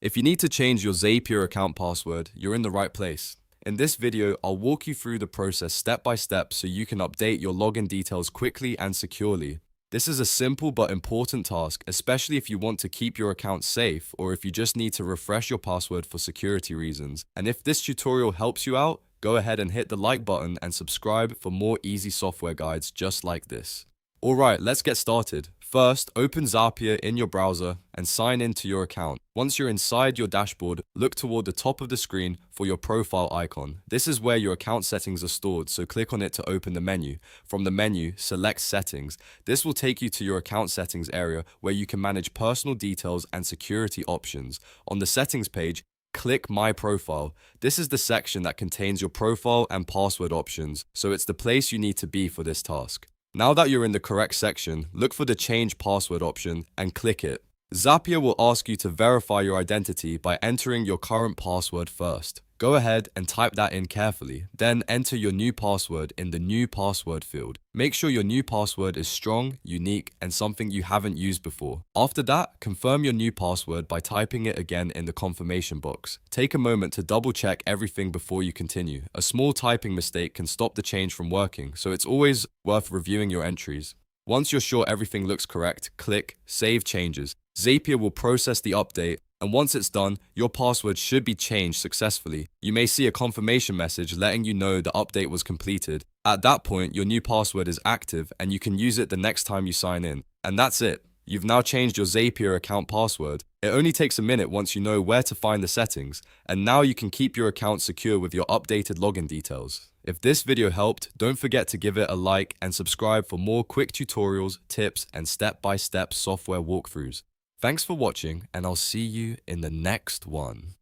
If you need to change your Zapier account password, you're in the right place. In this video, I'll walk you through the process step by step so you can update your login details quickly and securely. This is a simple but important task, especially if you want to keep your account safe or if you just need to refresh your password for security reasons. And if this tutorial helps you out, go ahead and hit the like button and subscribe for more easy software guides just like this. Alright, let's get started. First, open Zapier in your browser and sign in to your account. Once you're inside your dashboard, look toward the top of the screen for your profile icon. This is where your account settings are stored, so click on it to open the menu. From the menu, select Settings. This will take you to your account settings area where you can manage personal details and security options. On the settings page, click My Profile. This is the section that contains your profile and password options, so it's the place you need to be for this task. Now that you're in the correct section, look for the Change Password option and click it. Zapier will ask you to verify your identity by entering your current password first. Go ahead and type that in carefully, then enter your new password in the New Password field. Make sure your new password is strong, unique, and something you haven't used before. After that, confirm your new password by typing it again in the confirmation box. Take a moment to double check everything before you continue. A small typing mistake can stop the change from working, so it's always worth reviewing your entries. Once you're sure everything looks correct, click Save Changes. Zapier will process the update, and once it's done, your password should be changed successfully. You may see a confirmation message letting you know the update was completed. At that point, your new password is active and you can use it the next time you sign in. And that's it. You've now changed your Zapier account password. It only takes a minute once you know where to find the settings, and now you can keep your account secure with your updated login details. If this video helped, don't forget to give it a like and subscribe for more quick tutorials, tips, and step-by-step software walkthroughs. Thanks for watching, and I'll see you in the next one.